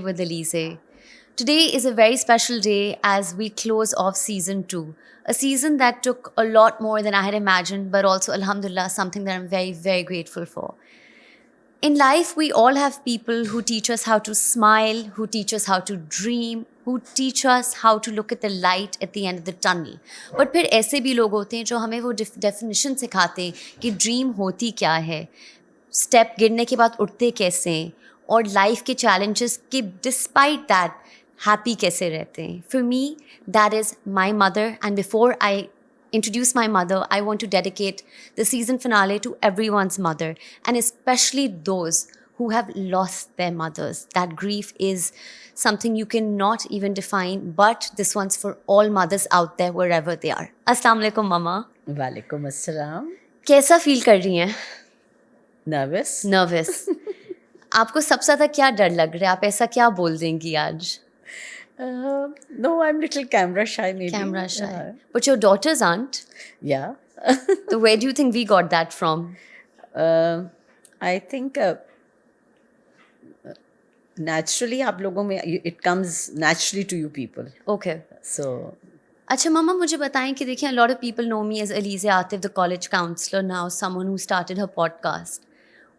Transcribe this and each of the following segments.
with Elise. Today is a very special day as we close off season 2. A season that took a lot more than I had imagined, but also, alhamdulillah, something that I'm very, very grateful for. In life, we all have people who teach us how to smile, who teach us how to dream, who teach us how to look at the light at the end of the tunnel. But फिर ऐसे भी लोग होते हैं जो हमें वो definition सिखाते हैं कि ड्रीम होती क्या है, स्टेप गिरने के बाद उठते कैसे हैं और लाइफ के चैलेंजेस के डिस्पाइट दैट हैप्पी कैसे रहते हैं. For me that is my mother and before I introduce my mother, I want to dedicate the season finale to everyone's mother, and especially those who have lost their mothers. That grief is something you cannot even define, but this one's for all mothers out there wherever they are. Assalamu alaikum mama. वालेकुम अस्सलाम. कैसा feel कर रही हैं? Nervous. आपको सबसे ज़्यादा क्या डर लग रहा है? आप ऐसा क्या बोल देंगी आज? No, I'm little camera shy maybe. Camera shy. But your daughters aren't. Yeah. So where do you think we got that from? I think naturally आप लोगों में it comes naturally to you people. Okay. So अच्छा मामा मुझे बताएं कि देखिए a lot of people know me as Elise Atif, the college counselor, now someone who started her podcast.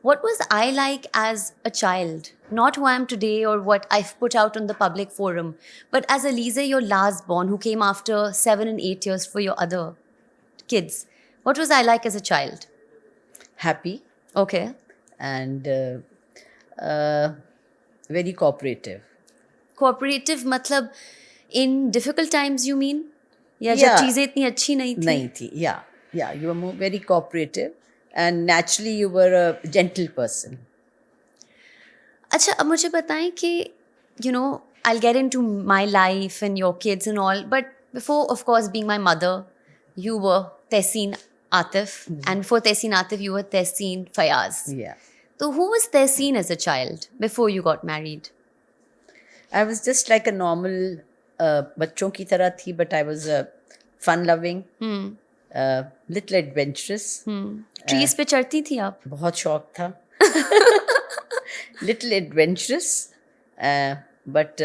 What was I like as a child? Not who I am today or what I've put out on the public forum, but as Elise, your last born, who came after 7 and 8 years for your other kids. What was I like as a child? happy Okay. and very cooperative. Cooperative मतलब in difficult times you mean? या जब Yeah. चीज़ें इतनी अच्छी नहीं थी? नहीं थी. Yeah, you were more very cooperative and naturally you were a gentle person. अच्छा अब मुझे बताएं कि you know I'll get into my life and your kids and all, but before of course being my mother, you were Tehseen Atif, and before Tehseen Atif you were Tehseen Fayaz. Yeah. So who was Tehseen as a child before you got married? I was just like a normal बच्चों की तरह थी, but I was fun loving, little adventurous. Trees पे चढ़ती थी आप? बहुत शौक था. Little adventurous, but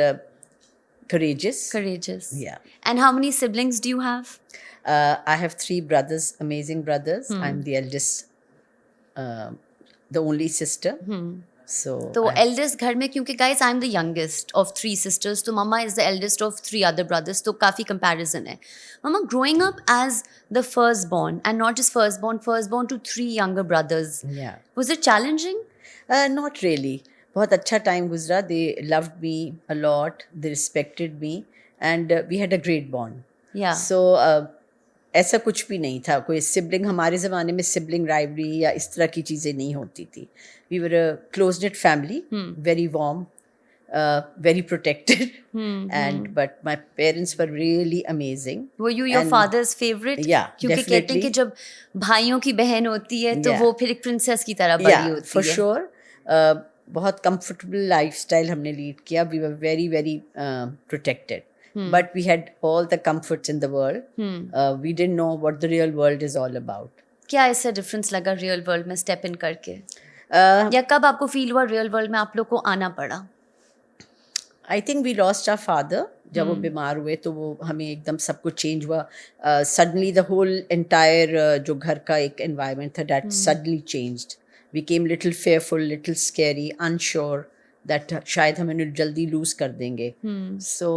courageous. Courageous. Yeah. And how many siblings do you have? I have 3 brothers, amazing brothers. I'm the eldest, the only sister. So तो eldest घर में क्योंकि guys I'm the youngest of 3 sisters, तो mama is the eldest of 3 other brothers, तो काफ़ी comparison है. Mama, growing up as the firstborn and not just firstborn to 3 younger brothers, yeah. was it challenging? Not really. बहुत अच्छा time गुजरा. They loved me a lot. They respected me, and we had a great bond. Yeah. So ऐसा कुछ भी नहीं था. कोई sibling, हमारे ज़माने में sibling rivalry या इस तरह की चीज़ें नहीं होती थी. We were a close-knit family, very warm, very protected, but my parents were really amazing. Were you your And- father's favorite? Yeah, क्योंकि कहते हैं definitely. कि जब भाइयों की बहन होती है तो Yeah. वो फिर एक princess की तरह बड़ी Yeah, होती for है. sure. बहुत comfortable lifestyle हमने lead किया. We were very, very protected. But we had all the comforts in the world. We didn't know what the real world is all about. क्या ऐसा difference लगा real world में step in करके? या कब आपको feel हुआ real world में आप लोग को आना पड़ा? I think we lost our father. जब वो बीमार हुए तो वो हमें एकदम सब कुछ चेंज हुआ. Suddenly the whole entire जो घर का एक environment था, that suddenly changed. We became little fearful, little scary, unsure that शायद हम इन्हें जल्दी lose कर देंगे. So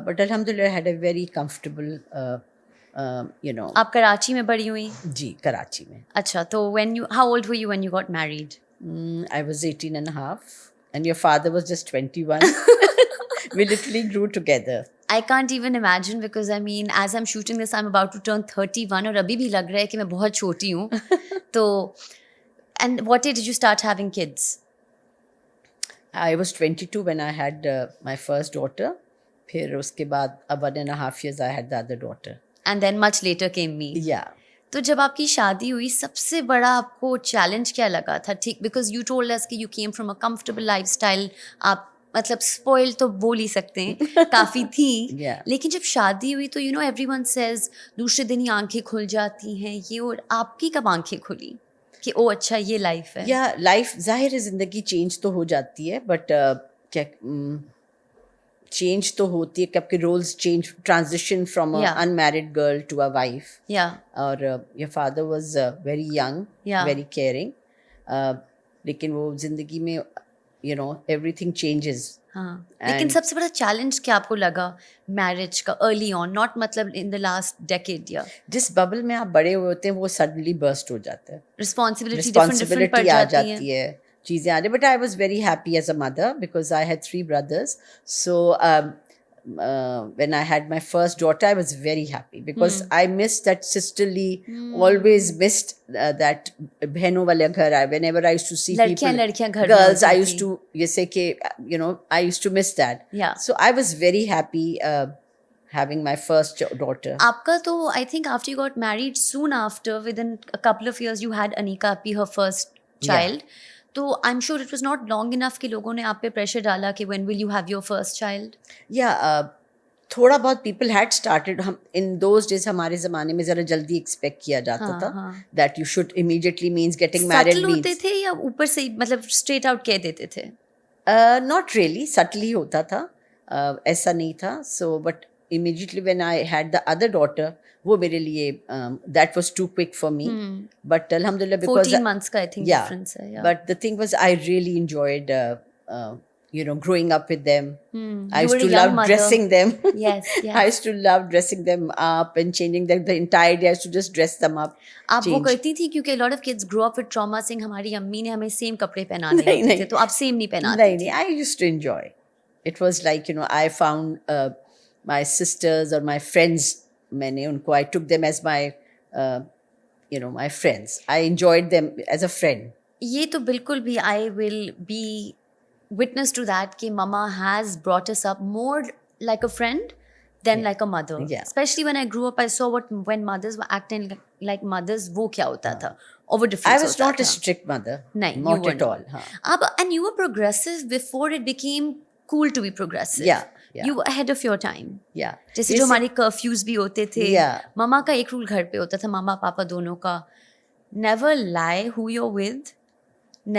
but alhamdulillah I had a very comfortable आप कराची में बड़ी हुई? जी कराची में. अच्छा तो how old were you when you got married? I was 18 and a half and your father was just 21. We literally grew together. I can't even imagine because I mean as I'm shooting this I'm about to turn 31 और अभी भी लग रहा है कि मैं बहुत छोटी हूँ. तो and what age did you start having kids? I was 22 when I had my first daughter. फिर उसके बाद 1.5 years I had the other daughter. And then much later came me. Yeah. तो जब आपकी शादी हुई सबसे बड़ा आपको चैलेंज क्या लगा था? ठीक बिकॉज यू टोल्ड अस कि you came from a comfortable lifestyle, आप मतलब स्पॉइल तो बोल ही सकते हैं काफ़ी थी. Yeah. लेकिन जब शादी हुई तो यू नो एवरीवन सेज दूसरे दिन ही आंखें खुल जाती हैं ये, और आपकी कब आंखें खुली कि ओ अच्छा ये लाइफ है? या लाइफ जाहिर है ज़िंदगी चेंज तो हो जाती है, बट क्या चेंज तो होती है कि आपके roles change, transition from a Yeah. Unmarried girl to a wife. Yeah. और your father was very young, Yeah. Very caring, लेकिन वो जिंदगी में एवरीथिंग चेंजेस. हाँ, लेकिन And- सबसे बड़ा चैलेंज क्या आपको लगा मैरिज का अर्ली ऑन, नॉट मतलब इन द लास्ट डेकेड या जिस बबल में आप बड़े हुए होते हैं वो सडनली बर्स्ट हो जाता है, रिस्पॉन्सिबिलिटी डिफरेंट डिफरेंट पड़ रिस्पॉन्सिबिलिटी आ जाती है. जाती है, चीज़ें आ रही. But I was very happy as a mother because I had 3 brothers. So when I had my first daughter, I was very happy because I missed that sisterly, always missed that बहनों वाले घर. Whenever I used to see लड़कियां people, लड़कियां घर में girls, I होती used थी. to जैसे कि I used to miss that. Yeah. So I was very happy having my first daughter. आपका तो I think after you got married soon after with in a couple of years you had Anika अपी हर first child. तो I am sure it was not long enough कि लोगों ने आप पे pressure डाला कि when will you have your first child. Yeah, थोड़ा बहुत पीपल हैड स्टार्टेड. हम इन दोज डेज हमारे ज़माने में ज़रा जल्दी एक्सपेक्ट किया जाता हाँ, था हाँ. That you should immediately means getting married. Subtle होते थे या ऊपर से ही मतलब स्ट्रेट आउट कह देते थे? नॉट रियली, सटली होता था, ऐसा नहीं था. So but immediately when I had the other daughter, वो मेरे लिए that was too quick for me. But alhamdulillah, because 14 months का आई थिंक yeah, डिफरेंस है. Yeah. but the thing was I really enjoyed growing up with them. I You used were to a young love mother. dressing them. Yes, yes. I used to love dressing them up and changing them. The entire day I used to just dress them up. आप वो change. करती थी क्योंकि lot of kids grow up with trauma saying हमारी अम्मी ने हमें same कपड़े पहनाने नहीं, होते थे, नहीं. तो आप सेम नहीं पहनाती नहीं, थी. नहीं, I used to enjoy. It was like, I found my sisters or my friends, मैंने उनको, I took them as my, my friends. I enjoyed them as a friend. ये तो बिल्कुल भी I will be witness to that कि mama has brought us up more like a friend than like a mother. Yeah. Especially when I grew up, I saw when mothers were acting like mothers, वो क्या होता था, over difference I was होता not a था. strict mother. नहीं, Not you were at all. not. हाँ. And you were progressive before it became cool to be progressive. Yeah, yeah. You were ahead of your time. Yeah. जैसे जो हमारे curfews भी होते थे. Yeah. मामा का एक रूल घर पे होता था, मामा पापा दोनों का, never lie who you're with,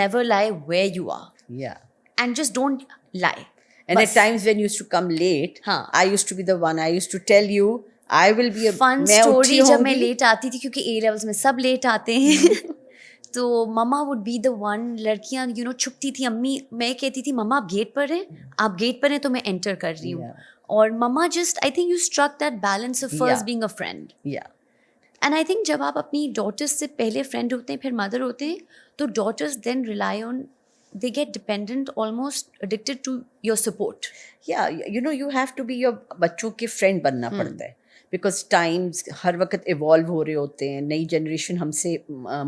never lie where you are, Yeah. and just don't lie. And बस. at times when you used to come late, हाँ. I used to be the one. I used to tell you, I will be a fun मैं story उठी जब मैं होंगी. Late आती थी क्योंकि ए लेवल्स में सब लेट आते हैं तो मम्मा वुड बी द वन. लड़कियां छुपती थी. अम्मी, मैं कहती थी मम्मा आप गेट पर हैं, आप गेट पर हैं तो मैं एंटर कर रही हूँ. Yeah. और mama just I think you struck that balance of first Yeah. Being a friend. Yeah. And I think जब आप अपनी डॉटर्स से पहले फ्रेंड होते हैं फिर मदर होते हैं तो daughters then rely on, they get dependent, almost addicted to your support. Yeah, you have to be your बच्चों के फ्रेंड बनना पड़ता है बिकॉज टाइम्स हर वक्त इवॉल्व हो रहे होते हैं. नई जनरेशन हमसे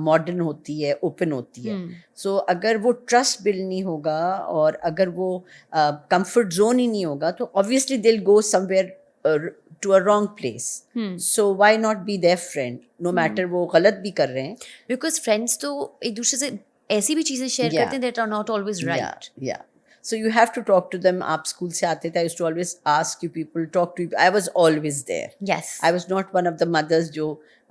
मॉडर्न होती है, ओपन होती है. सो अगर वो ट्रस्ट बिल्ड नहीं होगा और अगर वो कंफर्ट जोन ही नहीं होगा तो obviously they will go somewhere to a wrong place. So why not be their friend no matter वो गलत भी कर रहे हैं. Because friends तो एक दूसरे से ऐसी भी चीज़ें शेयर Yeah. करते हैं that are not always right. Yeah. So you have to talk to them. आप स्कूल से आते थे, I used to always ask you people, talk to you. I was always there. Yes. I was not one of the mothers जो,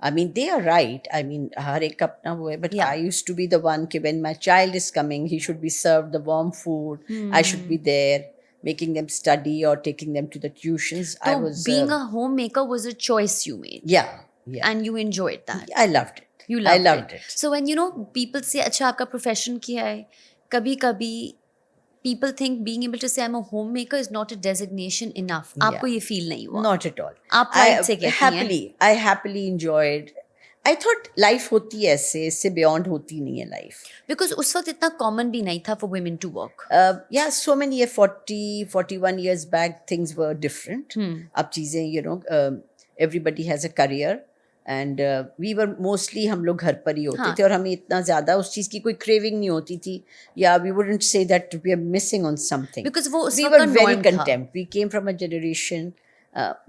I mean, they are right. I mean, हर एक अपना वो है. But Yeah. I used to be the one कि when my child is coming, he should be served the warm food. I should be there, making them study or taking them to the tuitions. I So was being a homemaker was a choice you made. yeah. And you enjoyed that. I loved it. You I loved loved it. So when people say अच्छा आपका profession क्या है, कभी कभी people think being able to say I'm a homemaker is not a designation enough. आपको ये feel नहीं हुआ? Not at all. आप pride से कहती हैं. I happily enjoyed. I thought life होती है ऐसे, इससे beyond होती नहीं है life. Because उस वक्त इतना common भी नहीं था for women to work. Yeah, so many years, 41 years back, things were different. अब चीज़ें, everybody has a career. And we were mostly हम लोग घर पर ही होते हाँ. थे और हमें इतना ज़्यादा उस चीज़ की कोई craving नहीं होती थी. Yeah, we wouldn't say that we are missing on something. Because वो उस we वक्त were का very norm था. content. We came from a generation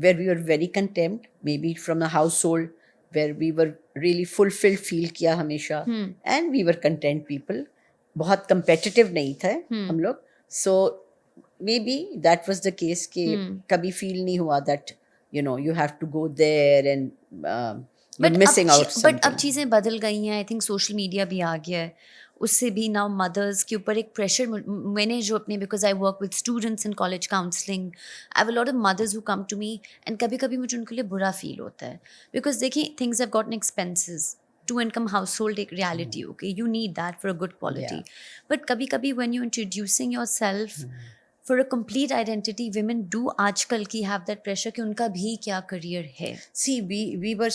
where we were very content, maybe from a household where we were really fulfilled, feel किया हमेशा, and we were content people. बहुत competitive नहीं थे हम लोग. So maybe that was the case कि कभी feel नहीं हुआ that you have to go there and you're missing out something. But अब चीज़ें बदल गई हैं. I think social media भी आ गया है. उससे भी ना मदर्स के ऊपर एक प्रेशर मैंने जो अपने because I work with students in college counselling I have a lot of mothers who come to me and कभी कभी मुझे उनके लिए बुरा फील होता है बिकॉज देखिए things have gotten expenses to income household एक reality okay you need that for a good quality but कभी कभी when you introducing yourself for a complete identity women do आजकल की have that pressure कि उनका भी क्या career है See, we were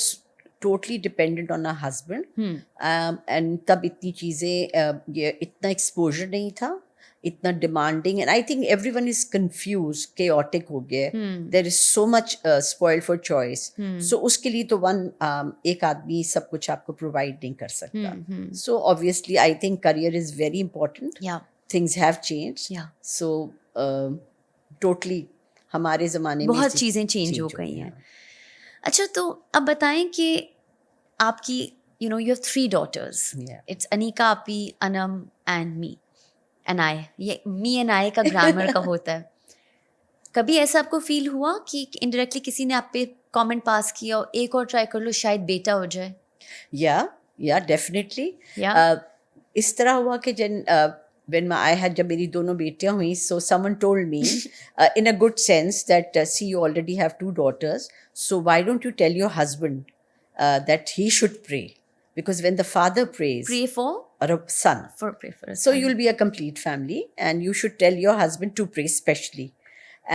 totally dependent on our husband, and तब इतनी चीज़ें ये इतना exposure नहीं था, इतना demanding, and I think everyone is confused, chaotic हो गया है. There is so much spoiled for choice. So उसके लिए तो एक आदमी सब कुछ आपको provide नहीं कर सकता. So obviously I think career is very important. या Things have changed. या So totally हमारे ज़माने में बहुत चीज़ें चेंज हो गई हैं अच्छा तो अब बताएं कि आपकी you know you have 3 daughters Yeah. It's Anika आपी Anam and me and I ये मी एंड आई का ग्रामर का होता है कभी ऐसा आपको फील हुआ कि इनडायरेक्टली किसी ने आप पे कमेंट पास किया और एक और ट्राई कर लो शायद बेटा हो जाए या डेफिनेटली Yeah. इस तरह हुआ कि when I had जब मेरी दोनों बेटियां हुई so someone told me in a good sense that see you already have 2 daughters so why don't you tell your husband that he should pray because when the father prays Pray for or a son pray for us so you'll be a complete family and you should tell your husband to pray specially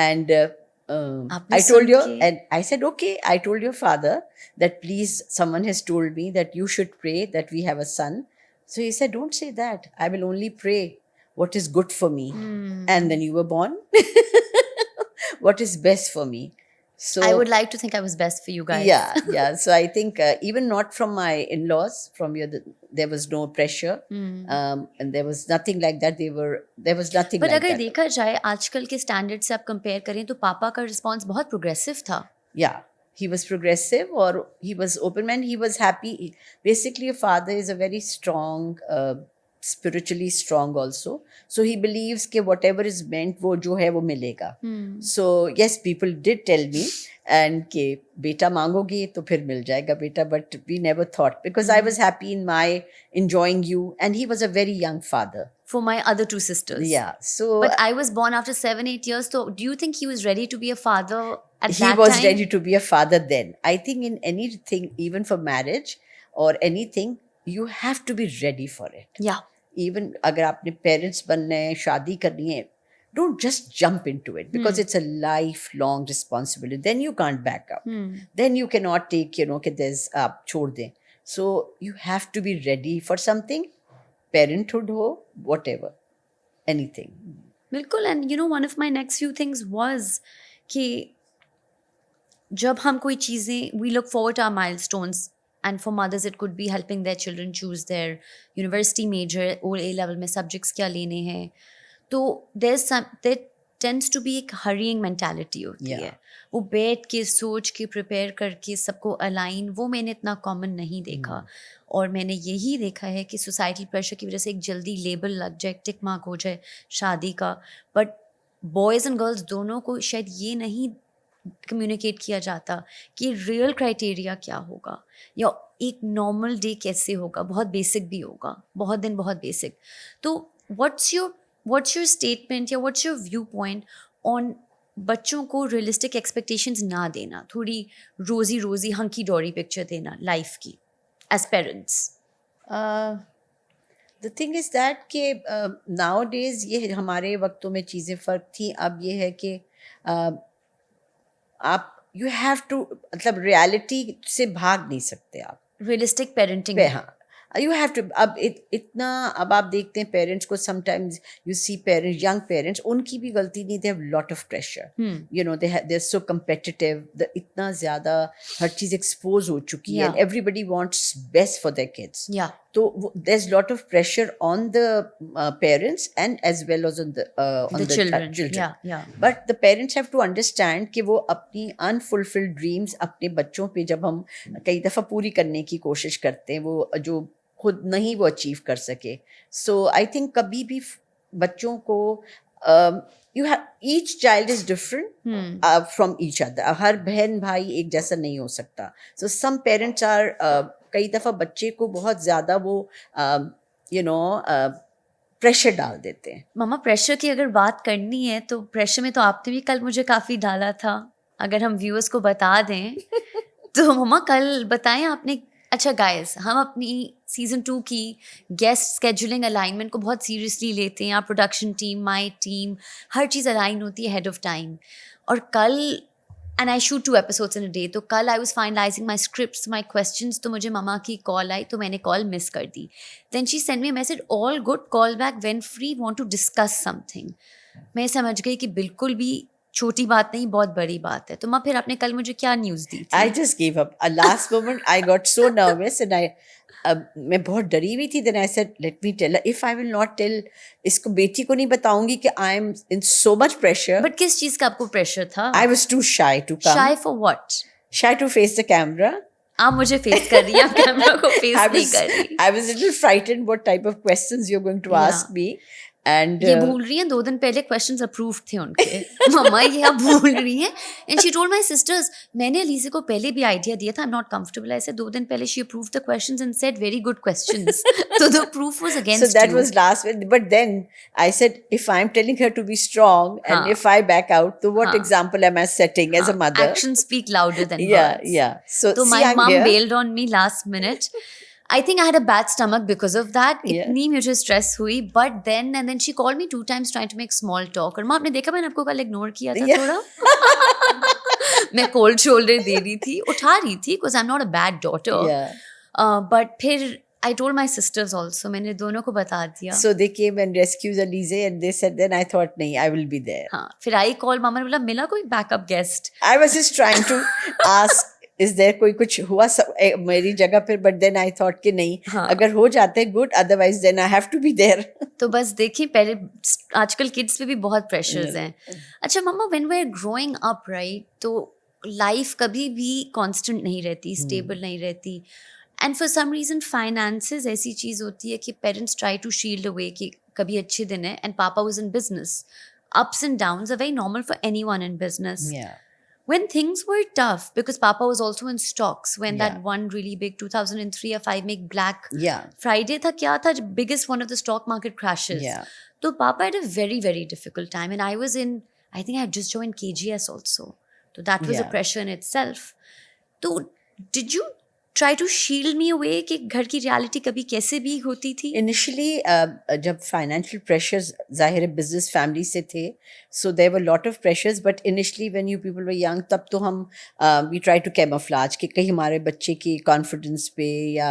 and आपने I told soon you के- and I said okay I told your father that please someone has told me that you should pray that we have a son so he said don't say that I will only pray what is good for me and then you were born what is best for me so I would like to think I was best for you guys yeah so I think even not from my in-laws from there was no pressure and there was nothing like that there was nothing पर like अगर that देखा जाए आजकल के standard से आप compare करें तो पापा का रिस्पॉन्स बहुत प्रोग्रेसिव था yeah he was progressive or he was open man he was happy basically a father is a very strong spiritually strong also so he believes कि whatever is meant वो जो है वो मिलेगा so yes people did tell me and कि बेटा मांगोगी तो फिर मिल जाएगा बेटा but we never thought because I was happy in my enjoying you and he was a very young father for my other 2 sisters yeah so but I was born after 7-8 years so do you think he was ready to be a father at he that was time ready to be a father then I think in anything even for marriage or anything you have to be ready for it yeah even अगर आपने parents बनना है शादी करनी है don't just jump into it because it's a lifelong responsibility then you can't back up then you cannot take कि there's आप छोड़ दें so you have to be ready for something parenthood हो whatever anything बिल्कुल and you know one of my next few things was कि जब हम कोई चीज़ें we look forward to our milestones and for mothers it could be helping their children choose their university major और A level में subjects क्या लेने हैं तो देयर टेंड्स टू बी एक हरिंग मेंटालिटी होती Yeah. है वो बैठ के सोच के प्रिपेयर करके सबको अलाइन वो मैंने इतना कॉमन नहीं देखा और मैंने यही देखा है कि सोसाइटल प्रेशर की वजह से एक जल्दी लेबल लग जाए टिक मार्क हो जाए शादी का बट बॉयज़ एंड गर्ल्स दोनों को शायद ये नहीं कम्युनिकेट किया जाता कि रियल क्राइटेरिया क्या होगा या एक नॉर्मल डे कैसे होगा बहुत बेसिक भी होगा बहुत दिन बहुत बेसिक तो व्हाट्स योर स्टेटमेंट या what's your view point on बच्चों को रियलिस्टिक एक्सपेक्टेशंस ना देना थोड़ी रोजी हंकी डोरी पिक्चर देना लाइफ की as parents the thing is that कि नाउ डेज ये हमारे वक्तों में चीज़ें फ़र्क थी अब ये है कि आप यू हैव टू मतलब रियलिटी से भाग नहीं सकते आप रियलिस्टिक पेरेंटिंग हाँ यू हैव टू अब इतना अब आप देखते हैं पेरेंट्स को sometimes you see parents young parents उनकी भी गलती नहीं they have lot of pressure you know they are so competitive इतना ज़्यादा हर चीज़ एक्सपोज हो चुकी है Yeah. Everybody wants best for their kids या तो there's lot of pressure on the parents and as well as on the the children children. yeah But the parents have to understand कि वो अपनी unfulfilled dreams अपने बच्चों पे जब हम कई दफ़ा पूरी करने की कोशिश करते हैं वो जो खुद नहीं वो अचीव कर सके so I think कभी भी बच्चों को you have each child is different from each other हर बहन भाई एक जैसा नहीं हो सकता so some parents are कई दफ़ा बच्चे को बहुत ज़्यादा वो प्रेशर डाल देते हैं. मम्मा प्रेशर की अगर बात करनी है तो प्रेशर में तो आपने भी कल मुझे काफ़ी डाला था. अगर हम व्यूअर्स को बता दें तो मम्मा कल बताएं आपने. अच्छा गाइस, हम अपनी सीज़न 2 की गेस्ट स्केजुलिंग अलाइनमेंट को बहुत सीरियसली लेते हैं. प्रोडक्शन टीम, माई टीम, हर चीज़ अलाइन होती है हेड ऑफ टाइम. और कल and I shoot 2 episodes in a day, तो कल I was finalising my scripts, my questions, तो मुझे मम्मा की कॉल आई तो मैंने कॉल मिस कर दी. Then she send me a message, all good, call back when free, want to discuss something. मैं समझ गई कि बिल्कुल भी छोटी बात नहीं, बहुत बड़ी बात है. तो माँ फिर आपने कल मुझे क्या न्यूज़ दी थी? I just gave up. At last moment, I got so nervous and मैं बहुत डरी हुई थी. Then I said, let me tell her. If I will not tell, इसको बेटी को नहीं बताऊंगी कि I am in so much pressure. But किस चीज़ का आपको प्रेशर था? I was too shy to come. Shy for what? Shy to face the camera. आप मुझे फेस कर रही हैं, आप कैमरा को फेस नहीं कर रही. I was a little frightened what type of questions you're going to ask me. And ये भूल रही हैं 2 दिन पहले क्वेश्चंस अप्रूव थे उनके. मम्मा ये आप भूल रही हैं. And she told my sister's, मैंने अलीज़ा को पहले भी आइडिया दिया था, आई एम नॉट कंफर्टेबल. ऐसे 2 दिन पहले she approve the questions and said very good questions. तो the proof was against so that was last week. But then I said, if I'm telling her to be strong and if I back out, so what example am I setting as a mother? Actions speak louder than Yeah, words. yeah. So तो see, my I'm mom here. bailed on me last minute. I think I had a bad stomach because of that. Yeah. इतनी मुझे stress हुई. But then she called me 2 times trying to make small talk. और माँ आपने देखा मैंने आपको कल इग्नोर किया था Yeah. थोड़ा. मैं कोल्ड शोल्डर दे रही थी, उठा रही थी because I'm not a bad daughter. Yeah. But फिर I told my sisters also. मैंने दोनों को बता दिया. So they came and rescued Alize and they said, then I thought, nahi, I will be there. हाँ, फिर आई कॉल, मामा ने बोला मिला कोई backup guest. I was just trying to ask, is there कोई कुछ हुआ मेरी जगह पर, but then I thought कि नहीं, हाँ. अगर हो जाते good, otherwise then I have to be there. तो बस देखिए, पहले आजकल किड्स पे भी बहुत प्रेशर्स हैं. अच्छा mama, when we are growing up right, तो लाइफ कभी भी कांस्टेंट नहीं रहती, स्टेबल नहीं रहती. And for some reason finances ऐसी चीज़ होती है कि parents try to shield away कि कभी अच्छे दिन है. And papa was in business. Ups and downs are very normal for anyone in business. Yeah. When things were tough, because Papa was also in stocks when Yeah. that one really big 2003 or 5 make Black Yeah. Friday था, क्या था, biggest one of the stock market crashes. Yeah. So Papa had a very, very difficult time. And I was in, I think I had just joined KGS also. So that was a Yeah. pressure in itself. So did you try to shield me away कि घर की reality कभी कैसे भी होती थी? Initially, जब financial pressures ज़ाहिर है business family से थे, so there were lot of pressures. But initially, when you people were young, तब तो हम we try to camouflage कि कहीं हमारे बच्चे की confidence पे या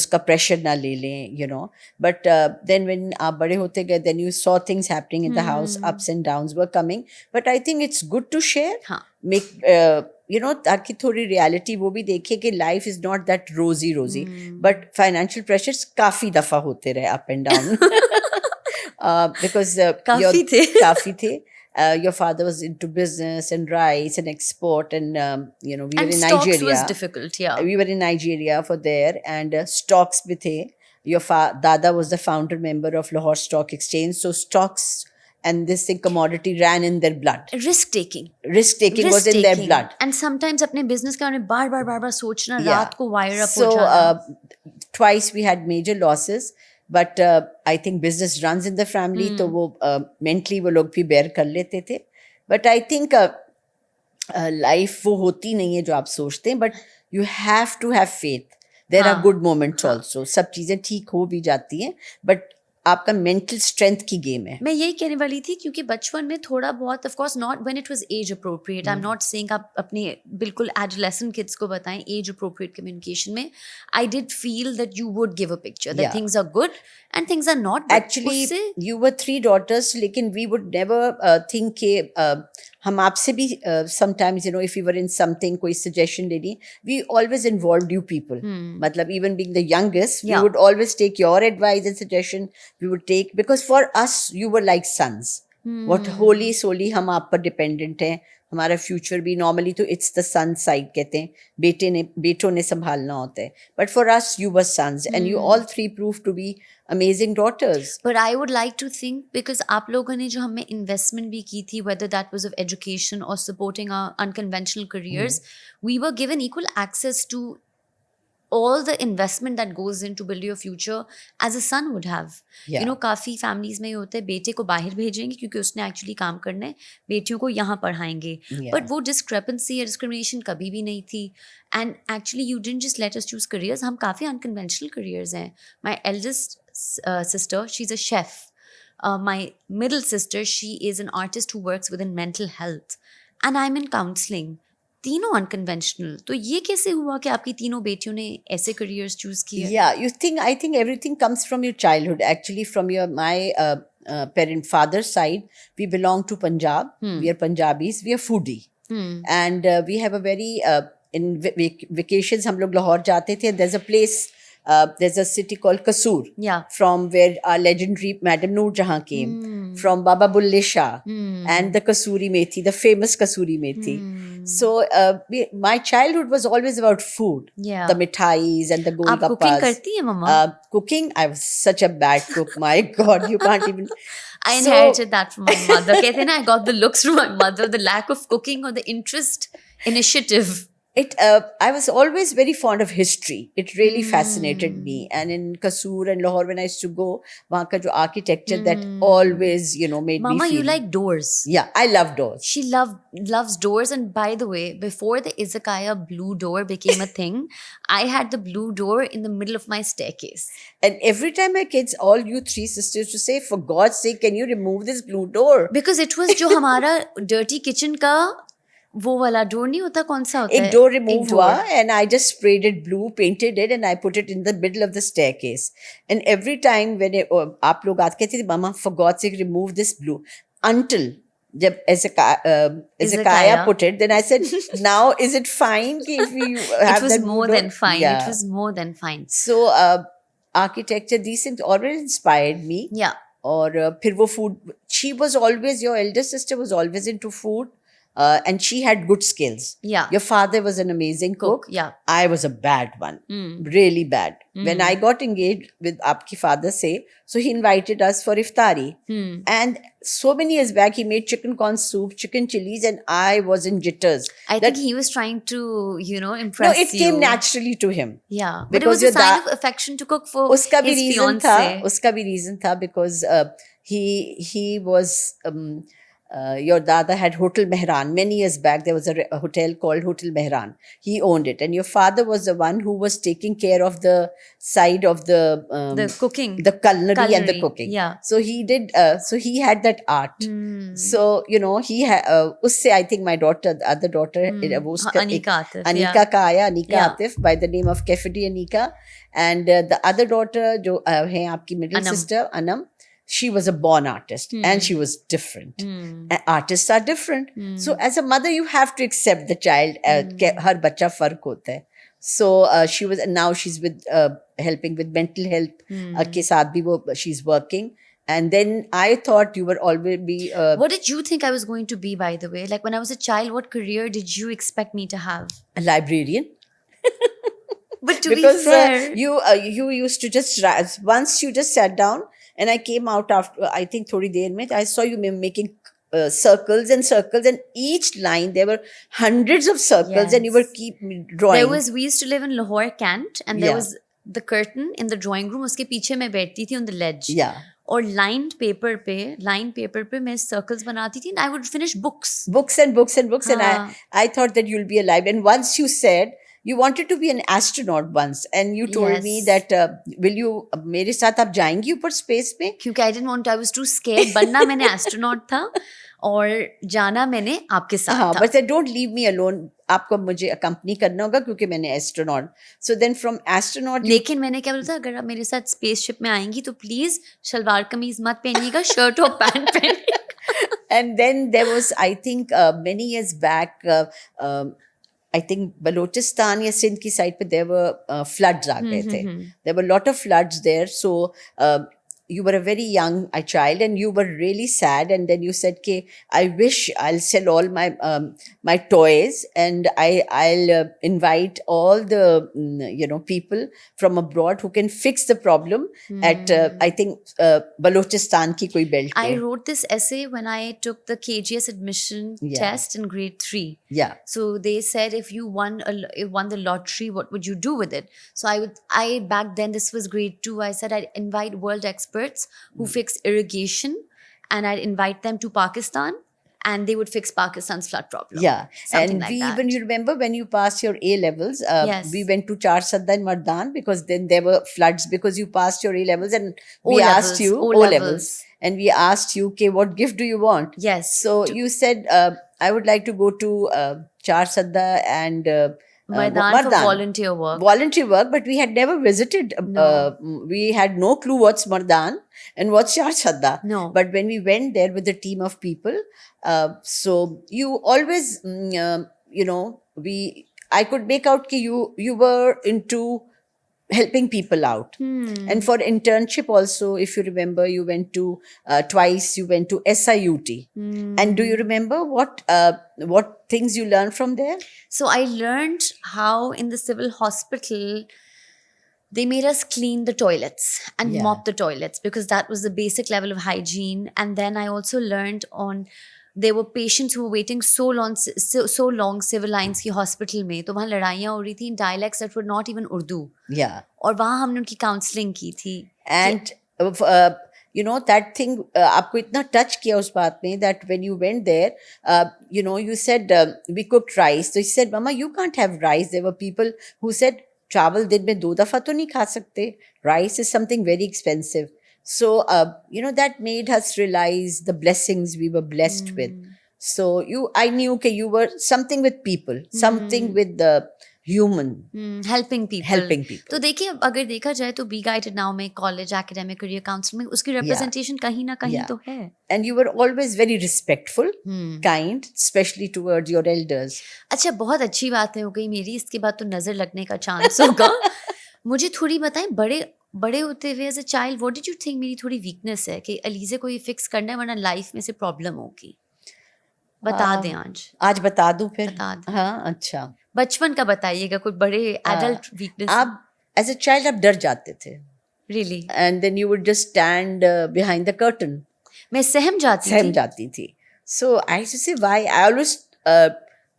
उसका pressure ना ले लें, you know. But then when आप बड़े होते गए, then you saw things happening in the house, ups and downs were coming. But I think it's good to share. हाँ. Make ताकि थोड़ी रियलिटी वो भी देखे कि लाइफ इज नॉट दैट रोजी बट फाइनेंशियल प्रेशर्स काफ़ी दफ़ा होते रहे अप एंड डाउन बिकॉज काफ़ी थे. Your father was into business and rice and export and we were And in stocks Nigeria. was difficult, yeah. We were in Nigeria for there and stocks bhi the. Your dada was the founder member of Lahore Stock Exchange, so stocks and this thing commodity ran in their blood. Risk taking Was in their blood. and sometimes अपने business के बारे में बार सोचना, Yeah. रात को wire up So हो जाना. twice we had major losses, but I think business runs in the family, तो वो mentally वो लोग भी bear कर लेते थे. But I think life वो होती नहीं है जो आप सोचते हैं, but you have to have faith. There are good moments also. सब चीज़ें ठीक हो भी जाती हैं, but आपका मेंटल स्ट्रेंथ की गेम है. मैं यही कहने वाली थी क्योंकि बचपन में थोड़ा बहुत, of course not when it was age appropriate, I am not saying आप अपने बिल्कुल एडोलेसेंट किड्स को बताएं एज अप्रोप्रिएट कम्युनिकेशन में. I did feel that you would give a picture that things are good and things are not. Actually you were 3 daughters, लेकिन we would never think के हम आपसे भी sometimes if you were in something कोई suggestion लेनी, we always involved you people. मतलब even being the youngest, we would always take your advice and suggestion. We would take, because for us you were like sons. What wholly solely हम आप पर dependent हैं. हमारा future भी normally तो it's the sun side कहते हैं, बेटों ने संभालना होता है. But for us you were sons and you all 3 prove to be amazing daughters. But I would like to think, because आप लोगों ने जो हमें investment भी की थी, whether that was of education or supporting our unconventional careers, we were given equal access to all the investment that goes in to build your future as a son would have. Yeah. You know, काफ़ी families में ये होता है बेटे को बाहर भेजेंगे क्योंकि उसने actually काम करना है, बेटियों को यहाँ पढ़ाएंगे. Yeah. But वो discrepancy या discrimination कभी भी नहीं थी. And actually you didn't just let us choose careers. हम काफ़ी unconventional careers हैं. My eldest sister, she's a chef. My middle sister, she is an artist who works within mental health. And I'm in counseling. तीनों unconventional. तो ये कैसे हुआ कि आपकी तीनों बेटियों ने ऐसे करियर्स चूज किए? Yeah, I think everything comes from your childhood. Actually, from my parent father's side, we belong to Punjab. We are Punjabis. We are foodie, and we have a very in vacations. हम लोग लाहौर जाते थे. There's a place. There's a city called Kasur, Yeah. from where our legendary Madam Noor Jahan came, from Baba Bulle Shah, and the Kasuri Methi, the famous Kasuri Methi. So my childhood was always about food. Yeah. The mithais and the आप cooking golgappas. करती हैं मम्मा? Cooking, I was such a bad cook. My God, you can't even. I inherited that from my mother. कहते हैं ना, I got the looks from my mother, the lack of cooking or the interest, initiative. I was always very fond of history. It really fascinated me. And in Kasur and Lahore, when I used to go, वहाँ का जो architecture that always, you know, made Mama, me feel. you like doors. Yeah, I love doors. She loves doors. And by the way, before the izakaya blue door became a thing, I had the blue door in the middle of my staircase. And every time my kids, all you three sisters, to say, for God's sake, can you remove this blue door? Because it was जो हमारा dirty kitchen का वो वाला door नहीं होता, कौन सा होता है? एक door remove हुआ, and I just sprayed it blue, painted it, and I put it in the middle of the staircase. And every time when आप लोग आते कहते थे, Mama, for God's sake, remove this blue. Until जब Ezekiah put it, then I said, now is it fine if you have It was that more blue than door? fine. Yeah. It was more than fine. So architecture, these things always inspired me. Yeah. और फिर वो food, she was always, your elder sister was always into food. And she had good skills. Yeah. Your father was an amazing cook. Yeah. I was a bad one. Really bad. When I got engaged with Aapki father say, so he invited us for iftari. And so many years back, he made chicken corn soup, chicken chilies, and I was in jitters. I think he was trying to, you know, impress you. No, it came naturally to him. Yeah. But Because it was a sign of affection to cook for uska bhi his reason fiancée. tha, uska bhi reason tha because he was your dada had Hotel Mehran. Many years back, there was a hotel called Hotel Mehran. He owned it. And your father was the one who was taking care of the side of the cooking. The culinary and the cooking. Yeah. So he did, so he had that art. So, you know, he had, usse I think my daughter, the other daughter, Anika Atif. Anika ka aaya, Anika Atif, by the name of Kefidi Anika. And the other daughter, jo hai aapki middle sister, Anam, she was a born artist and she was different. And artists are different. So as a mother, you have to accept the child. Har bacha fark hota hai. So she was, and now she's with helping with mental health. Ke saath bhi she's working. And then I thought you were always be. What did you think I was going to be, by the way? Like when I was a child, what career did you expect me to have? A librarian. But to because be fair, you used to just once you just sat down. And I came out after, I think, thodi der mein, I saw you making circles and circles, and each line there were hundreds of circles, and you were keep drawing. we used to live in Lahore, Kent, and there was the curtain in the drawing room. Uske piche मैं बैठती थी on the ledge. Yeah. और lined paper पे मैं circles बनाती थी, and I would finish books. Books and books and books, and I thought that you'll be alive. And once you said you wanted to be an astronaut once, and you told me that will you मेरे साथ आप जाएंगी ऊपर space में? क्योंकि I didn't want to, I was too scared. बनना मैंने astronaut था और जाना मैंने आपके साथ था. But said don't leave me alone. आपको मुझे accompany करना होगा क्योंकि मैंने astronaut. So then from astronaut. लेकिन मैंने क्या बोला था, अगर आप मेरे साथ spaceship में आएंगी तो please शलवार कमीज मत पहनिएगा, shirt और pant पहनिएगा. And then there was, I think, many years back. I think Balochistan या सिंध की side पे there were floods आ गए थे. There were a lot of floods there. So you were a very young child and you were really sad, and then you said, "Okay, I wish I'll sell all my toys and I'll invite all the people from abroad who can fix the problem at I think Balochistan ki koi belt I pe." wrote this essay when I took the KGS admission Yeah. test in grade 3. Yeah. So they said, if you won the lottery, what would you do with it? So I back then, this was grade 2, I said I'd invite world experts who fix irrigation, and I'd invite them to Pakistan, and they would fix Pakistan's flood problem. Yeah, Something and like we that. even, you remember when you passed your A levels, Yes. we went to Char Sadda in Mardan because then there were floods because you passed your A levels, and we O-levels, asked you O-levels. and we asked you, okay, what gift do you want? Yes. So you said, I would like to go to Char Sadda and Maidan for volunteer work. Voluntary work, but we had never visited. No. We had no clue what's Mardan and what's Char Sadda. No. But when we went there with a team of people, so you always, I could make out that you were into helping people out. And for internship also, if you remember, you went to twice. You went to SIUT. And do you remember what things you learned from there? So I learned how in the civil hospital they made us clean the toilets and Yeah. mop the toilets, because that was the basic level of hygiene. And then I also learned there were patients who were waiting so long civil lines की hospital में, तो वहाँ लड़ाइयाँ हो रही थी in dialects that were not even Urdu. Yeah. और वहाँ हमने उनकी counseling की थी. And that thing आपको इतना touch किया उस बात में that when you went there, you said we cooked rice. So he said, Mama, you can't have rice. There were people who said, चावल दिन में 2 दफा तो नहीं खा सकते. Rice is something very expensive. So, that made us realize the blessings we were blessed with. So I knew that you were something with people, something with the human. Helping people. Helping people. तो देखिए, अगर देखा जाए तो be guided now में college academic career council में उसकी representation कहीं ना कहीं तो है. And you were always very respectful, kind, especially towards your elders. अच्छा, बहुत अच्छी बातें हो गई मेरी. इसके बाद तो नजर लगने का चांस होगा. मुझे थोड़ी बताएं, बड़े होते हुए as a child what did you think मेरी थोड़ी वीकनेस है कि अलीज़े को ये फिक्स करना है वरना लाइफ में से प्रॉब्लम होगी? बता दें आज बता दूं फिर? बता दें. हाँ, अच्छा. बचपन का बताइएगा, कोई बड़े एडल्ट वीकनेस. आप एज अ चाइल्ड आप डर जाते थे. Really? And then you would just stand behind the curtain. मैं सहम जाती थी. So I used to say why I always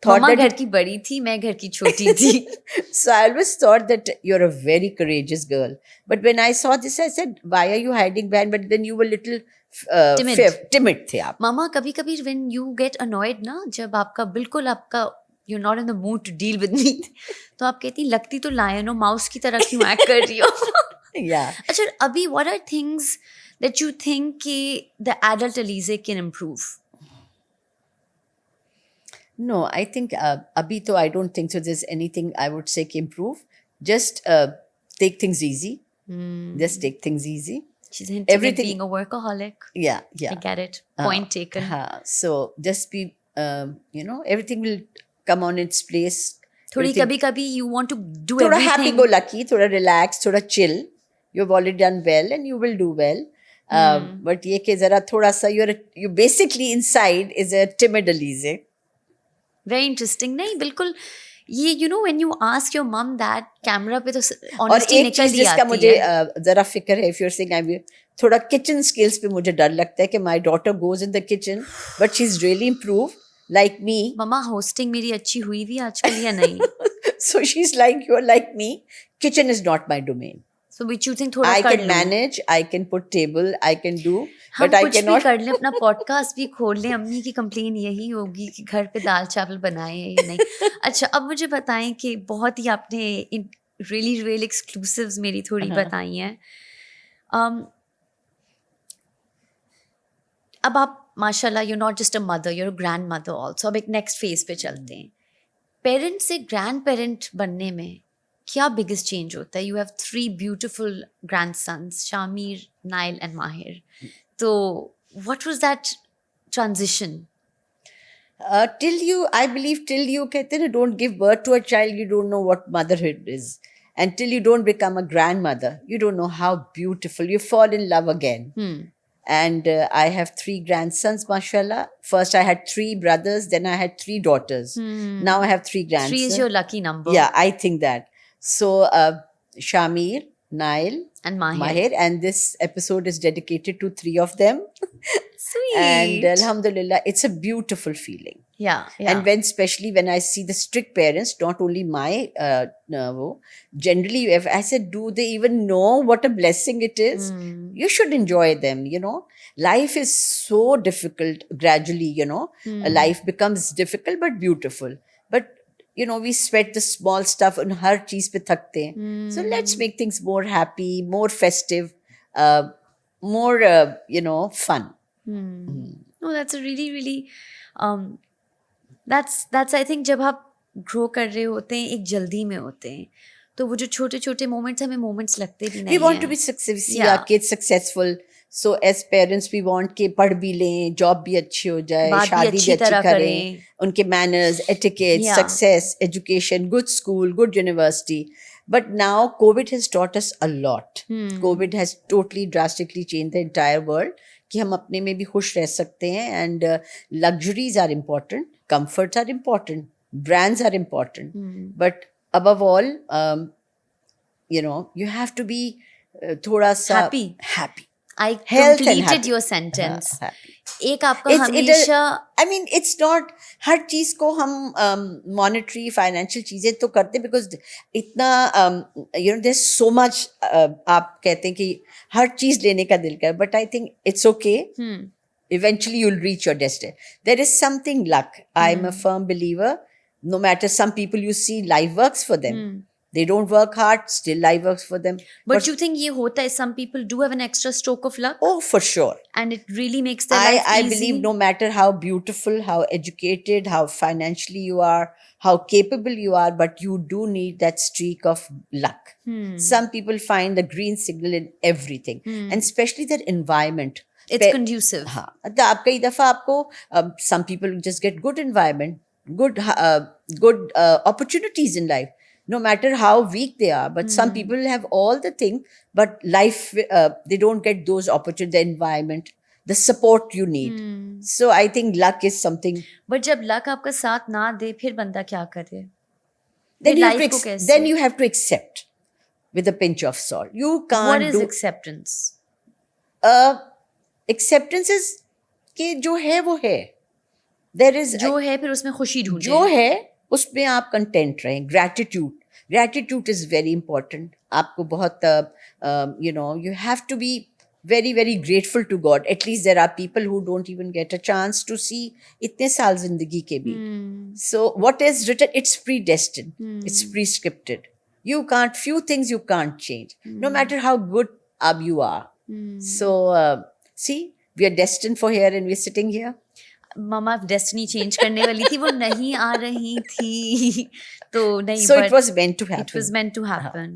मम्मा घर की बड़ी थी, मैं घर की छोटी थी. So I always thought that you're a very courageous girl. But when I saw this, I said, why are you hiding behind? But then you were little timid थे आप. मामा कभी कभी when you get annoyed ना, जब आपका you're not in the mood to deal with me, तो आप कहती लगती तो लायन हो, माउस की तरह क्यों एक्ट कर रही हो? Yeah. अच्छा, अभी what are things that you think कि the adult Alize can improve? No, I think abhi to I don't think so there's anything I would say can improve. Just take things easy. Just take things easy. She's hinting Everything- at being a workaholic. Yeah. I get it. Point taken. So just be, everything will come on its place. थोड़ी Everything- कभी you want to do थोड़ा everything. happy go lucky, थोड़ा relax, थोड़ा chill. You've already done well and you will do well. But ये कि जरा थोड़ा सा you basically inside is a timid Alize. Very interesting. नहीं, बिल्कुल ये when you ask your mom that camera पे तो और honesty एक निकल चीज ही जिसका आती मुझे है. जरा फिक्र है, if you're saying I'm थोड़ा किचन स्किल्स पे मुझे डर लगता है कि my daughter goes in the kitchen but she's really improved like me. Mamma hosting मेरी अच्छी हुई भी आजकल या नहीं? So she's like, you're like me. Kitchen is not my domain. So which you think थोड़ा I कर can लूं? manage, I can put table, I can do, हम but I कुछ भी cannot. कर लें, अपना पॉडकास्ट भी खोल लें, अम्मी की कंप्लेन यही होगी कि घर पे दाल चावल बनाए हैं या नहीं. अच्छा, अब मुझे बताएं कि बहुत ही आपने रियली एक्सक्लूसिव्स मेरी थोड़ी बताई हैं. अब आप माशाल्लाह you not just a mother, you're a grand mother also. अब एक नेक्स्ट फेज पे चलते हैं. पेरेंट से ग्रैंड पेरेंट बनने में क्या बिगेस्ट चेंज होता है? You have 3 beautiful grandsons, Shamir, Nyle and Mahir. तो what was that transition? I believe till you कहते हैं ना, don't give birth to a child, you don't know what motherhood is. until you don't become a grandmother, you don't know how beautiful. You fall in love again. And I have 3 grandsons, mashallah. First I had 3 brothers, then I had 3 daughters. Now I have 3 grandsons. 3 is your lucky number. Yeah, I think that. So Shamir, Nail, And Mahir. Mahir, and this episode is dedicated to 3 of them. Sweet. And alhamdulillah, it's a beautiful feeling. Yeah. And especially when I see the strict parents, not only my, generally, if I said, do they even know what a blessing it is? You should enjoy them, Life is so difficult gradually, Life becomes difficult but beautiful. But, we sweat the small stuff and har cheez pe thakte hain. So let's make things more happy, more festive, more, fun. No, that's a really, really, that's I think जब आप grow कर रहे होते हैं एक जल्दी में होते हैं तो वो जो छोटे छोटे मोमेंट्स हमें मोमेंट्स लगते भी नहीं We want हैं. to be successful, see Yeah. our kids successful. So as parents we want कि पढ़ भी लें, जॉब भी अच्छी हो जाए, बात भी शादी भी अच्छी अच्छी तरह करें, करें. उनके manners, etiquette, Yeah. success, education, good school, good university. But now COVID has taught us a lot. COVID has totally drastically changed the entire world कि हम अपने में भी खुश रह सकते हैं and luxuries are important, comforts are important, brands are important. But above all, you have to be थोड़ा सा happy. I Health and completed happy. your sentence. Happy. एक आपका हमेशा I mean, it's not हर चीज को हम monetary, financial चीजें तो करते because इतना there's so much आप कहते हैं कि हर चीज लेने का दिल कर, but I think it's okay. Eventually you'll reach your destiny. There is something luck. I'm a firm believer. No matter some people you see, life works for them. They don't work hard, still life works for them. but you think ये होता है some people do have an extra stroke of luck Oh, for sure. and it really makes their life I easy. believe no matter how beautiful, how educated, how financially you are, how capable you are, but you do need that streak of luck. Some people find the green signal in everything, and especially their environment. It's conducive. हाँ, तो आप कई दफा आपको some people just get good environment, good opportunities in life. No matter how weak they are, but some people have all the things, but life they don't get those opportunities, the environment, the support you need. So I think luck is something. But जब luck आपका साथ ना दे फिर बंदा क्या करे? Then you, life have को to कैसे? then you have to accept with a pinch of salt. You can't What is do acceptance? acceptance is कि जो है वो है. There is जो है फिर उसमें खुशी ढूंढे. जो है उसमें आप कंटेंट रहें. Gratitude is very important. आपको बहुत you have to be very very grateful to God. At least there are people who don't even get a chance to see इतने साल जिंदगी के भी. So what is written, it's predestined. It's prescripted. You can't, few things you can't change, no matter how good you are. So see, we are destined for here and we're sitting here. Mama destiny change करने वाली थी वो नहीं आ रही थी तो नहीं. So it was meant to happen. It was meant to happen.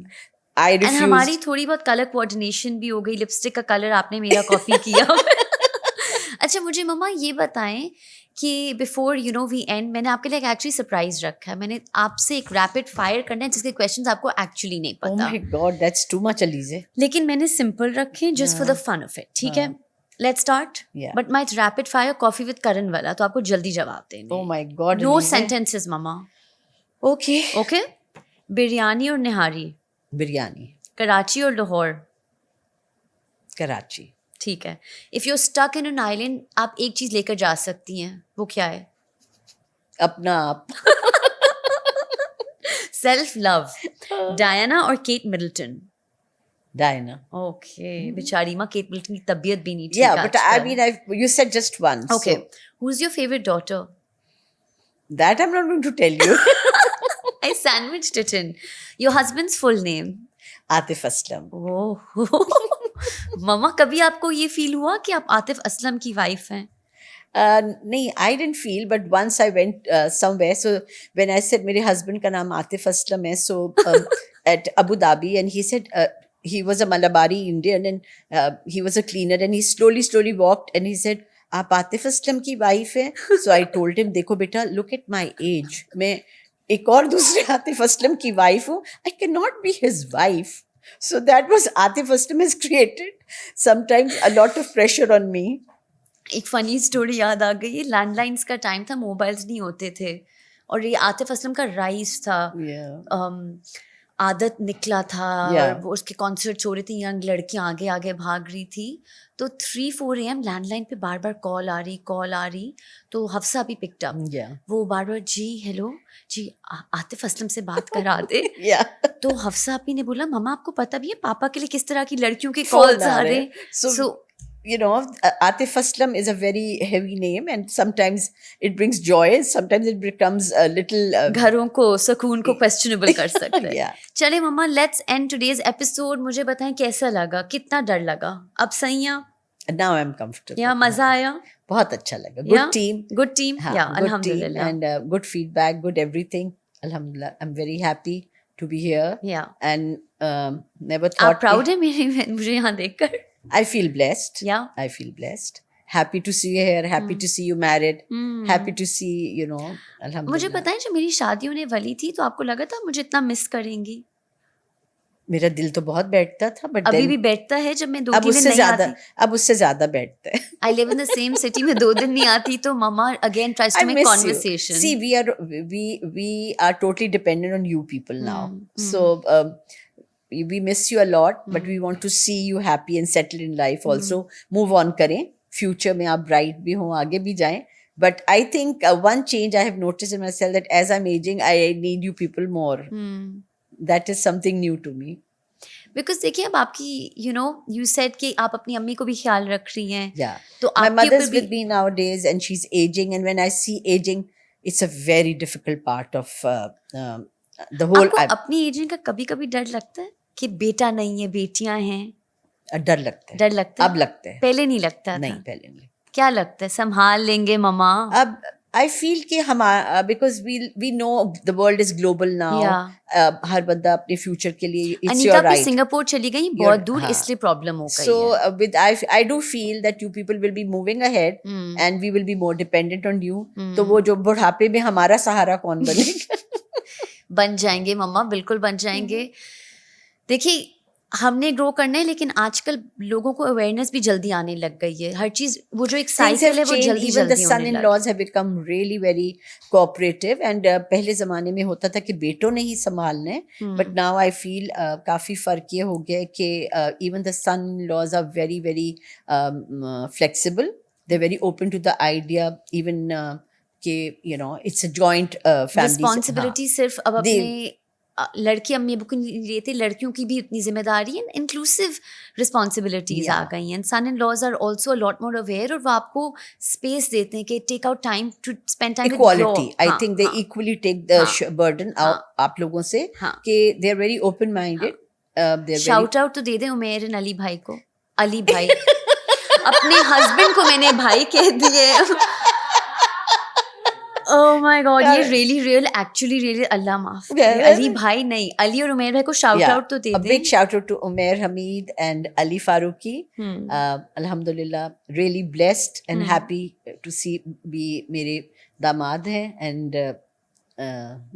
I And refused. हमारी थोड़ी बहुत कलर कोऑर्डिनेशन भी हो गई. लिपस्टिक का कलर आपने मेरा कॉपी किया. अच्छा मुझे मम्मा ये बताएं कि बिफोर वी एंड मैंने आपके लिए एक्चुअली सरप्राइज रखा है. मैंने आपसे एक रैपिड फायर करना है जिसके क्वेश्चंस आपको एक्चुअली नहीं Oh पता. my God, that's too much, Alize. लेकिन मैंने सिंपल रखे just for the fun of it. ठीक है, let's start. Yeah. But my rapid fire coffee with Karan वाला तो आपको जल्दी जवाब देने. Oh my God. No Alize. Sentences mama. Okay. Okay. Biryani और निहारी, Biryani. कराची और लाहौर. Karachi. ठीक है. If you stuck in an island आप एक चीज लेकर जा सकती हैं, वो क्या है? अपना आप. Self love. डायना और केट मिडल्टन. Diana. ओके. बेचारी माँ केट मिडल्टन की तबीयत भी नहीं ठीक Yeah, but I आजकल. mean, you said just one. Okay. So Who's your favorite daughter? that I'm not going to tell you. I sandwiched it in. Your husband's full name? Atif Aslam. ओह. मम्मा कभी आपको ये feel हुआ कि आप आतिफ असलम की wife हैं? नहीं, I didn't feel, but once I went somewhere. So when I said मेरे husband का नाम आतिफ असलम है, so at Abu Dhabi, and he said he was a Malabari Indian and he was a cleaner, and he slowly walked and he said, आप आतिफ असलम की wife हैं? So I told him, देखो बेटा, look at my age. मैं एक और दूसरे आतिफ असलम की वाइफ हूँ, I can not be his wife. So that was Atif Aslam has created sometimes a lot of pressure on me. एक फ़नी स्टोरी याद आ गई, ये लैंडलाइन्स का टाइम था, मोबाइल्स नहीं होते थे और ये आतिफ असलम का राइज था. Yeah. आदत निकला था Yeah. और वो उसके कॉन्सर्ट्स हो रहे थे, यंग लड़कियां आगे आगे भाग रही थी. तो 3-4 AM लैंडलाइन पे बार बार कॉल आ रही. तो हफ्सा भी पिक्ड अप. Yeah. वो बार बार जी हेलो जी आतिफ असलम से बात करा दे. Yeah. तो हफ्सा आपी ने बोला मम्मा आपको पता भी है पापा के लिए किस तरह की लड़कियों के Phone कॉल्स आ आ रहे. रहे. So, so you know, Atif Aslam is a very heavy name, and sometimes it brings joy, sometimes it becomes a little. घरों को सुकून को क्वेश्चनेबल कर सकता है. Yeah. चले मम्मा लेट्स एंड टुडेज एपिसोड. मुझे बताएं कैसा लगा, कितना डर लगा, अब सही है Now I'm comfortable. या मजा आया? बहुत अच्छा लगा. Good team. गुड टीम हाँ, या good team अल्हम्दुलिल्लाह. and good feedback, good everything. Alhamdulillah, I'm very happy to be here, या and never आप thought. प्राउड है मेरे मुझे यहाँ देखकर? I feel blessed. या I feel blessed. Happy to see you here. Happy to see you married. Happy to see, you know, Alhamdulillah. मुझे पता है जब मेरी शादी होने वाली थी तो आपको लगा था मुझे इतना मिस करेंगी? मेरा दिल तो बहुत बैठता था, but अभी then भी बैठता है जब मैं 2 अब दिन उससे नहीं ज्यादा आती. अब उससे ज्यादा बैठता है. I live in the same city में 2 दिन नहीं आती तो mama again tries I to make miss you. Conversation. See, we are totally dependent on you people now. So we miss you a lot, but we want to see you happy and settled in life. Also, move on करें. Future में आप bright भी हों, आगे भी जाएं. But I think one change I have noticed in myself that as I'm aging, I need you people more. That is something new to me. Because देखिए अब आपकी यू सेड कि आप अपनी अम्मी को भी ख्याल रख रही हैं. Yeah. तो My आपके mother's ऊपर with भी me nowadays, and she's aging. And when I see aging, it's a very difficult part of the whole. आपको अपनी एजिंग का कभी कभी डर लगता है कि बेटा नहीं है बेटियां हैं? डर लगता है. डर लगता है? अब लगता है. पहले नहीं लगता नहीं, था. पहले नहीं. क्या लगता है संभाल लेंगे मम्मा? अब I feel कि हमारा because we know the world is global now. Yeah. हर बंदा अपने फ्यूचर के लिए it's अनीता your भी right. सिंगापुर चली गई बहुत दूर, हाँ. इसलिए प्रॉब्लम हो गई So है. with I do feel that you people will be moving ahead and we will be more dependent on you. तो वो जो बुढ़ापे में हमारा सहारा कौन बनेगा? बन जाएंगे मम्मा, बिल्कुल बन जाएंगे. देखिए हमने ग्रो करना है लेकिन आजकल लोगों को अवेयरनेस भी जल्दी आने लग गई है. हर चीज वो जो एक Things साइकिल have है वो changed. जल्दी Even the जल्दी होने लग son-in-laws have become really very cooperative. And पहले जमाने में होता था कि बेटों ने ही संभालना है. But now I feel काफी फर्क ये हो गया है कि even the son-in-laws are very very flexible. They're very open to the idea. Even कि you know it's a joint family. Responsibility सिर्फ अब They- अपने लड़की अम्मी अबू को नहीं लेते, लड़कियों की भी उतनी जिम्मेदारी है. इंक्लूसिव रिस्पॉन्सिबिलिटीज आ Yeah. गई हैं. Son in laws are also a lot more aware और वो आपको स्पेस देते हैं कि take out time to spend time Equality. I think they equally take the burden हाँ. आप लोगों से हाँ. कि they are very open minded. They're very shout out तो दे दें उमेर अली भाई को. अली भाई अपने हस्बैंड को मैंने भाई कह दिए. ओह माय गॉड, ये रियली रियल एक्चुअली रियली अल्लाह माफ करे. Yeah. अली भाई नहीं, अली और उमेर भाई को शाउट Yeah. आउट तो दे A दें. big shout out to Umair Hamid and Ali Faruqi. Alhamdulillah, really blessed and happy to see be मेरे दामाद हैं. And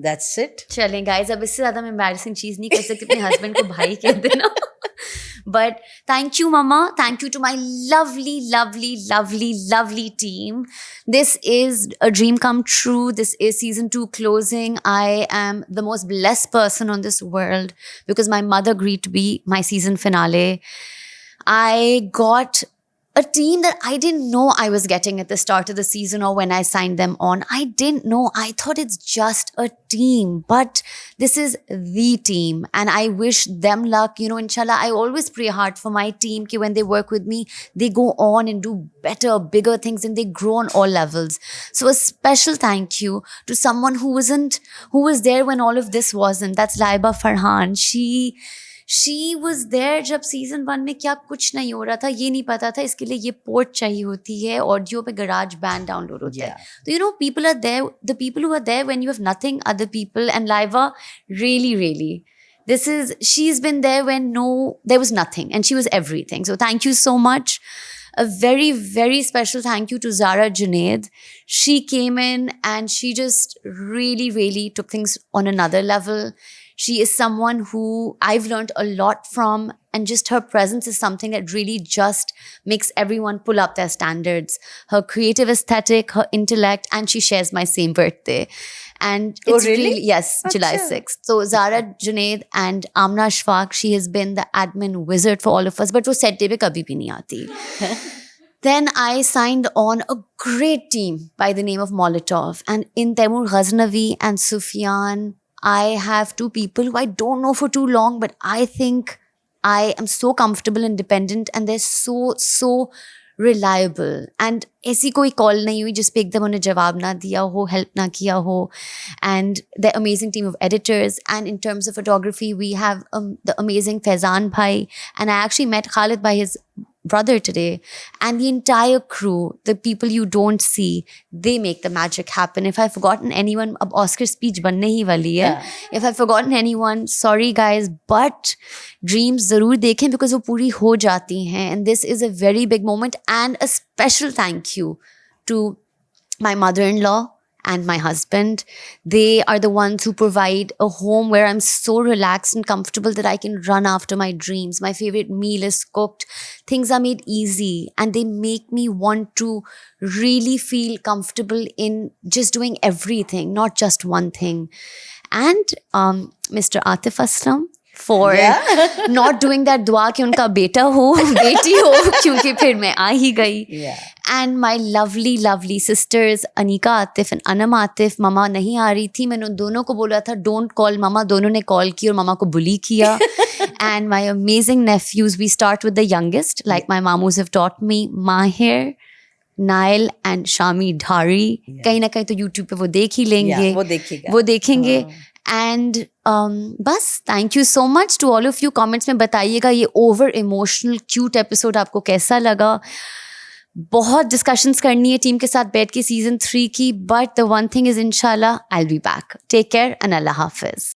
that's it. चलें गाइज, अब इससे ज़्यादा मैं एम्बैरसिंग चीज़ नहीं कर सकती अपने हस्बैंड को भाई कह देना. But thank you, Mama. Thank you to my lovely, lovely, lovely, lovely team. This is a dream come true. This is season 2 closing. I am the most blessed person on this world because my mother agreed to be my season finale. I got a team that I didn't know I was getting at the start of the season or when I signed them on. I didn't know. I thought it's just a team, but this is the team and I wish them luck. You know, inshallah, I always pray hard for my team कि when they work with me, they go on and do better, bigger things and they grow on all levels. So a special thank you to someone who was there when all of this wasn't. That's Laiba Farhan. She was there जब season 1 में क्या कुछ नहीं हो रहा था, ये नहीं पता था इसके लिए ये पोर्ट चाहिए होती है, ऑडियो पे गराज बैंड डाउनलोड होता है. तो you know people are there, the people who are there when you have nothing, other people. And Laiva really she's been there when there was nothing and she was everything. So thank you so much. A very, very special thank you to Zara Junaid. She came in and she just really, really took things on another level. She is someone who I've learned a lot from, and just her presence is something that really just makes everyone pull up their standards. Her creative aesthetic, her intellect, and she shares my same birthday. And Oh, it's really? yes, July Acha. 6th. So Zara Junaid and Amna Shfaq, she has been the admin wizard for all of us, but वो set day पे कभी भी नहीं आती. Then I signed on a great team by the name of Molotov. And in Taimur Ghaznavi and Sufyan, I have two people who I don't know for too long, but I think I am so comfortable and dependent, and they're so reliable. And ऐसी कोई call नहीं हुई जिस पे एकदम उन्हें जवाब ना दिया हो, help ना किया हो. And the amazing team of editors. And in terms of photography, we have the amazing Faizan Bhai. And I actually met Khalid by his brother today, and the entire crew, the people you don't see, they make the magic happen. If I've forgotten anyone, ab Oscar speech banne hi wali hai. Yeah. If I've forgotten anyone, sorry guys, but dreams zarur dekhen because wo puri ho jati hain. And this is a very big moment, and a special thank you to my mother-in-law and my husband. They are the ones who provide a home where I'm so relaxed and comfortable that I can run after my dreams. My favorite meal is cooked. Things are made easy, and they make me want to really feel comfortable in just doing everything, not just one thing. And Mr. Atif Aslam for not doing that dua कि उनका बेटा हो बेटी हो, क्योंकि फिर मैं आ ही गई. Yeah. And my lovely, lovely sisters, Anika Atif and Anam Atif. Mama नहीं आ रही थी, मैंने उन दोनों को बोला था don't call mama. दोनों ने call की और mama को bully किया. And my amazing nephews, we start with the youngest, like my mamus have taught me, Mahir, Nail and Shami Dhari. कहीं ना कहीं तो YouTube पे वो देख ही लेंगे. Yeah, वो देखेगा. वो देखेंगे. And बस thank you so much to all of you. Comments में बताइएगा ये over emotional cute episode आपको कैसा लगा. बहुत discussions करनी है टीम के साथ बैठ के season 3 की. But the one thing is, inshallah, I'll be back. Take care and Allah Hafiz.